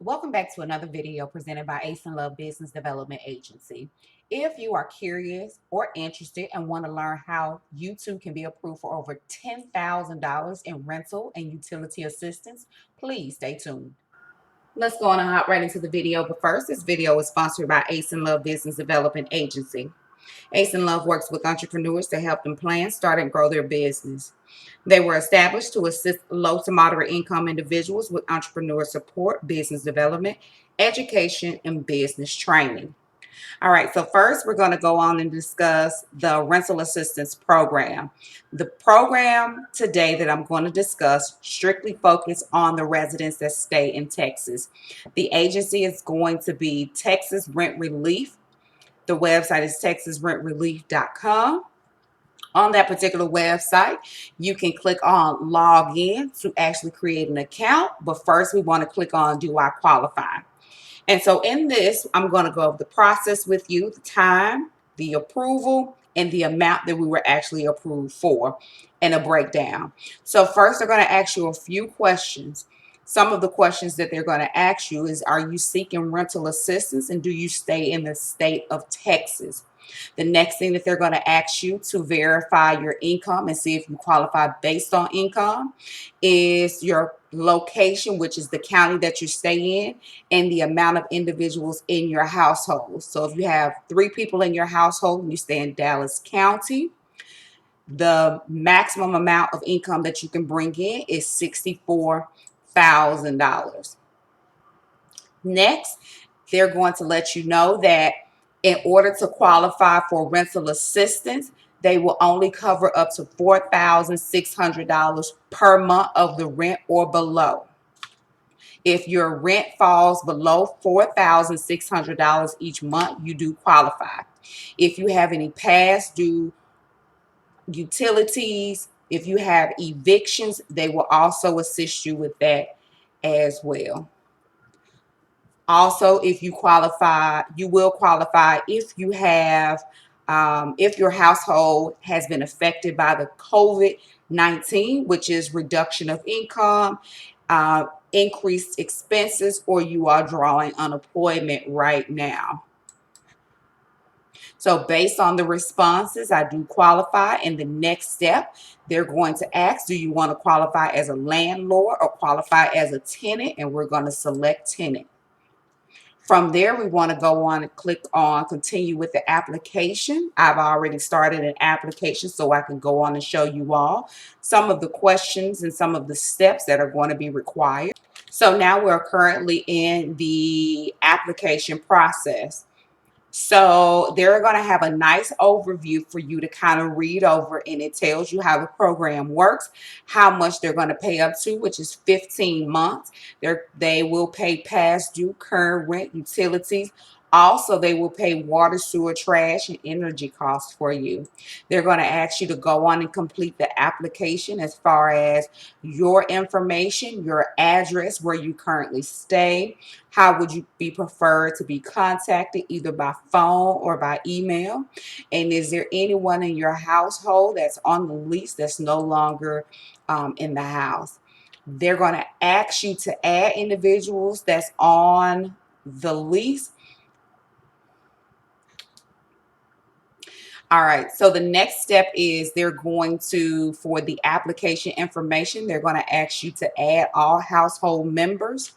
Welcome back to another video presented by Ace and Love Business Development Agency. If you are curious or interested and want to learn how you too can be approved for over $10,000 in rental and utility assistance, please stay tuned. Let's go on and hop right into the video. But first, this video is sponsored by Ace and Love Business Development Agency. Ace and Love works with entrepreneurs to help them plan, start, and grow their business. They were established to assist low to moderate income individuals with entrepreneur support, business development, education, and business training. All right, so first we're going to go on and discuss the rental assistance program. The program today that I'm going to discuss strictly focus on the residents that stay in Texas. The agency is going to be Texas Rent Relief. The website is texasrentrelief.com. On that particular website, you can click on log in to actually create an account. But first, we want to click on do I qualify? And so in this, I'm going to go over the process with you, the time, the approval, and the amount that we were actually approved for, and a breakdown. So first, they're going to ask you a few questions. Some of the questions that they're going to ask you is, are you seeking rental assistance and do you stay in the state of Texas? The next thing that they're going to ask you to verify your income and see if you qualify based on income is your location, which is the county that you stay in, and the amount of individuals in your household. So if you have 3 people in your household and you stay in Dallas County, the maximum amount of income that you can bring in is $64,000. Next, they're going to let you know that in order to qualify for rental assistance, they will only cover up to $4,600 per month of the rent or below. If your rent falls below $4,600 each month, you do qualify. If you have any past due utilities, if you have evictions, they will also assist you with that as well. Also, if you qualify, you will qualify if you have, if your household has been affected by the COVID-19, which is reduction of income, increased expenses, or you are drawing unemployment right now. So based on the responses, I do qualify. And the next step, they're going to ask, do you want to qualify as a landlord or qualify as a tenant? And we're going to select tenant. From there, we want to go on and click on continue with the application. I've already started an application so I can go on and show you all some of the questions and some of the steps that are going to be required. So now we're currently in the application process. So they're going to have a nice overview for you to kind of read over, and it tells you how the program works, how much they're going to pay up to, which is 15 months. They will pay past due, current rent, utilities. Also, they will pay water, sewer, trash, and energy costs for you. They're going to ask you to go on and complete the application as far as your information, your address, where you currently stay. How would you be preferred to be contacted, either by phone or by email? And is there anyone in your household that's on the lease that's no longer in the house? They're going to ask you to add individuals that's on the lease. All right, so the next step is they're going to, for the application information, they're going to ask you to add all household members,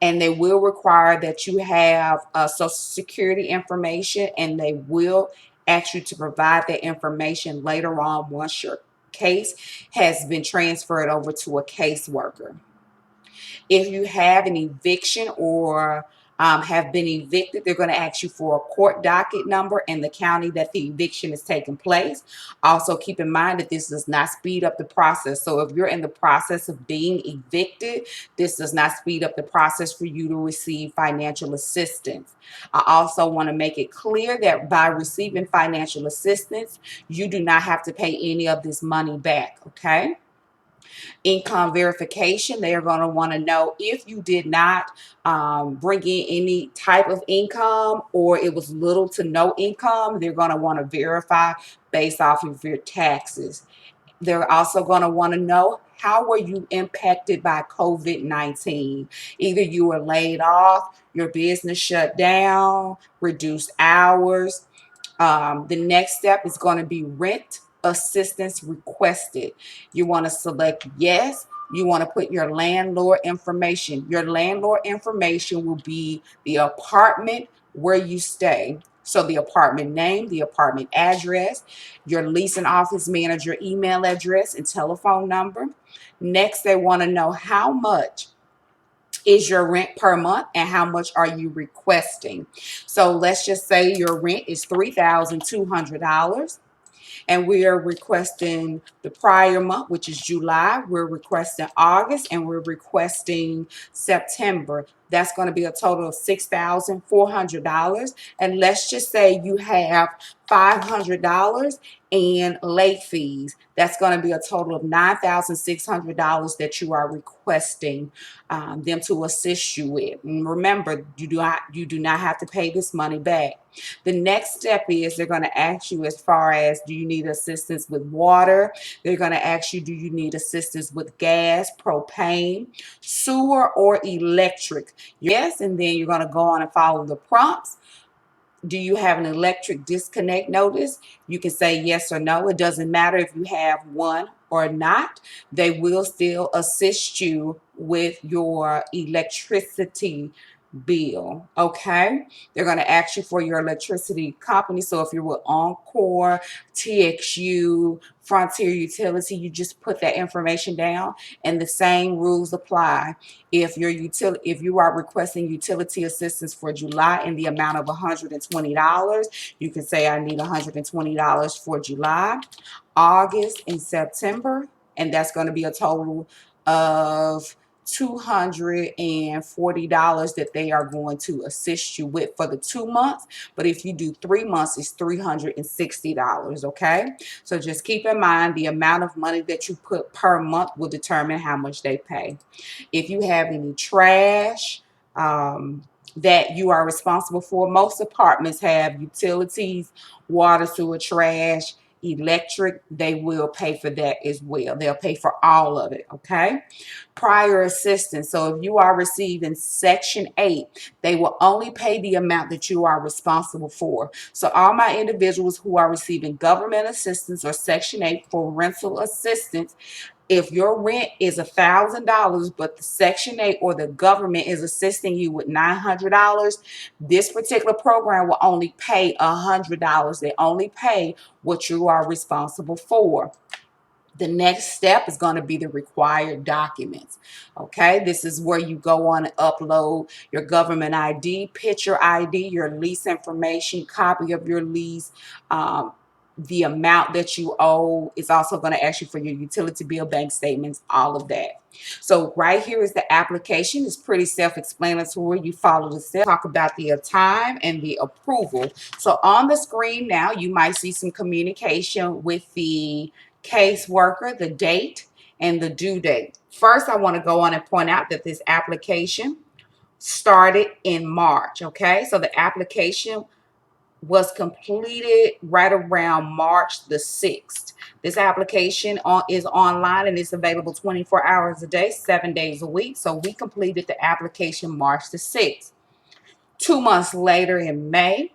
and they will require that you have social security information, and they will ask you to provide that information later on once your case has been transferred over to a caseworker. If you have an eviction or have been evicted, they're going to ask you for a court docket number and the county that the eviction is taking place. Also, keep in mind that this does not speed up the process. So if you're in the process of being evicted, this does not speed up the process for you to receive financial assistance. I also want to make it clear that by receiving financial assistance, you do not have to pay any of this money back, okay? Income verification, they are going to want to know if you did not bring in any type of income, or it was little to no income. They're going to want to verify based off of your taxes. They're also going to want to know, how were you impacted by COVID-19? Either you were laid off, your business shut down, reduced hours. The next step is going to be rent assistance requested. You want to select yes. You want to put your landlord information. Your landlord information will be the apartment where you stay. So the apartment name, the apartment address, your leasing office manager email address and telephone number. Next, they want to know, how much is your rent per month and how much are you requesting? So let's just say your rent is $3,200 and we are requesting the prior month, which is July. We're requesting August, and we're requesting September. That's going to be a total of $6,400. And let's just say you have $500 in late fees. That's going to be a total of $9,600 that you are requesting them to assist you with. And remember, you do not have to pay this money back. The next step is they're going to ask you, as far as, do you need assistance with water? They're going to ask you, do you need assistance with gas, propane, sewer, or electric? Yes, and then you're going to go on and follow the prompts. Do you have an electric disconnect notice? You can say yes or no. It doesn't matter if you have one or not. They will still assist you with your electricity bill. Okay, they're going to ask you for your electricity company. So if you're with Encore, TXU, Frontier Utility, you just put that information down, and the same rules apply. If you are requesting utility assistance for July in the amount of $120, you can say, I need $120 for July, August, and September, and that's going to be a total of $240 that they are going to assist you with for the 2 months. But if you do 3 months, it's $360. Okay, so just keep in mind, the amount of money that you put per month will determine how much they pay. If you have any trash that you are responsible for, most apartments have utilities, water, sewer, trash, electric. They will pay for that as well. They'll pay for all of it. Okay, prior assistance. So if you are receiving Section 8, they will only pay the amount that you are responsible for. So all my individuals who are receiving government assistance or Section 8 for rental assistance, if your rent is $1,000, but the Section 8 or the government is assisting you with $900, this particular program will only pay $100. They only pay what you are responsible for. The next step is going to be the required documents. Okay, this is where you go on and upload your government ID, picture ID, your lease information, copy of your lease, the amount that you owe. It's also going to ask you for your utility bill, bank statements, all of that. So right here is the application. It's pretty self-explanatory. You follow the steps. Talk about the time and the approval. So on the screen now, you might see some communication with the caseworker, the date, and the due date. First, I want to go on and point out that this application started in March. Okay, so the application was completed right around March the 6th. This application is online and it's available 24 hours a day, 7 days a week. So we completed the application March the 6th. 2 months later, in May,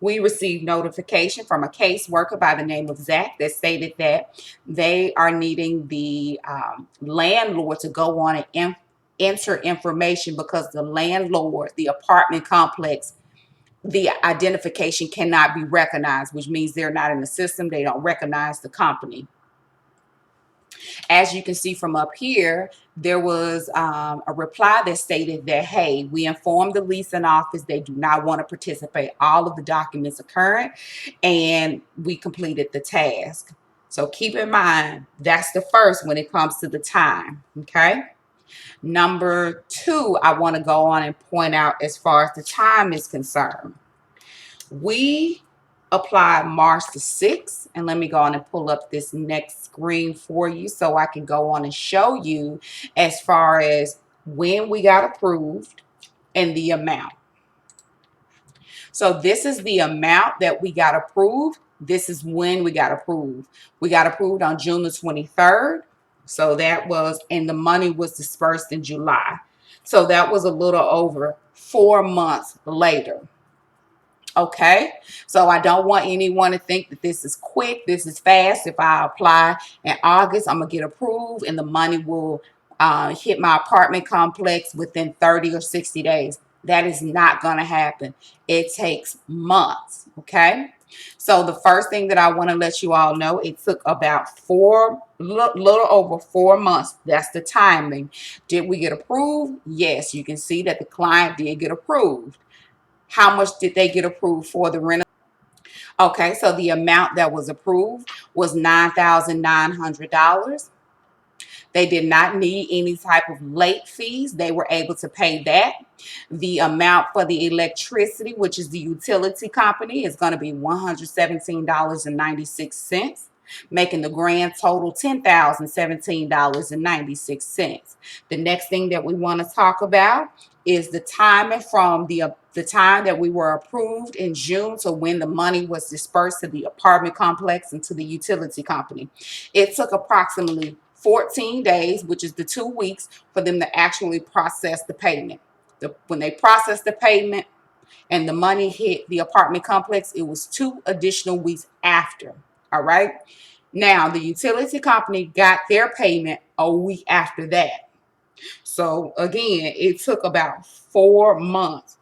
we received notification from a caseworker by the name of Zach that stated that they are needing the landlord to go on and enter information because the landlord, the apartment complex, the identification cannot be recognized, which means they're not in the system. They don't recognize the company. As you can see from up here, there was a reply that stated that, hey, we informed the leasing office they do not want to participate. All of the documents are current and we completed the task. So keep in mind, that's the first when it comes to the time. Okay. Number 2, I want to go on and point out as far as the time is concerned. We applied March the 6th, and let me go on and pull up this next screen for you so I can go on and show you as far as when we got approved and the amount. So this is the amount that we got approved this is when we got approved. We got approved on June the 23rd. So that was, and the money was dispersed in July. So that was a little over 4 months later. Okay, so I don't want anyone to think that this is quick, this is fast. If I apply in August, I'm gonna get approved and the money will hit my apartment complex within 30 or 60 days. That is not gonna happen. It takes months. Okay, so the first thing that I want to let you all know, it took about little over 4 months. That's the timing. Did we get approved? Yes, you can see that the client did get approved. How much did they get approved for the rent? Okay, so the amount that was approved was $9,900. They did not need any type of late fees. They were able to pay that. The amount for the electricity, which is the utility company, is going to be $117.96, making the grand total $10,017.96. The next thing that we want to talk about is the timing from the time that we were approved in June to when the money was dispersed to the apartment complex and to the utility company. It took approximately 14 days, which is the 2 weeks, for them to actually process the payment. When they processed the payment and the money hit the apartment complex, it was 2 additional weeks after. All right. Now, the utility company got their payment a week after that. So again, it took about 4 months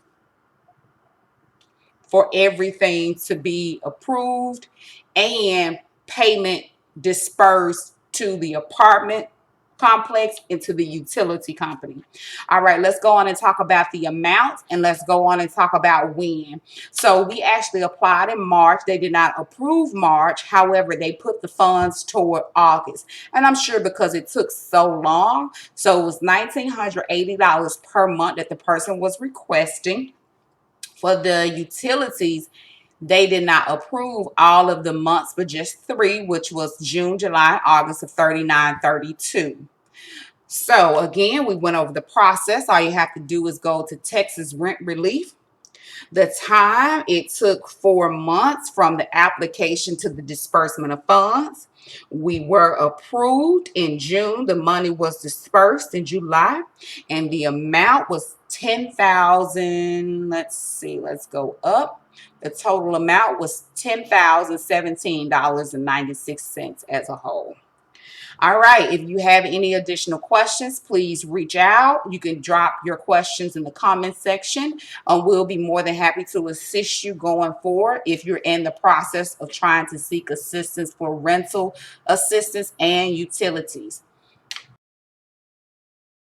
for everything to be approved and payment dispersed to the apartment complex and to the utility company. All right, let's go on and talk about the amounts, and let's go on and talk about when. So we actually applied in March. They did not approve March. However, they put the funds toward August. And I'm sure because it took so long. So it was $1,980 per month that the person was requesting. For the utilities, they did not approve all of the months, but just 3, which was June, July, August of $39.32. So again, we went over the process. All you have to do is go to Texas Rent Relief. The time, it took 4 months from the application to the disbursement of funds. We were approved in June. The money was dispersed in July, and the amount was 10,000. Let's see, let's go up. The total amount was $10,017.96 as a whole. All right, if you have any additional questions, please reach out. You can drop your questions in the comment section. We'll be more than happy to assist you going forward if you're in the process of trying to seek assistance for rental assistance and utilities.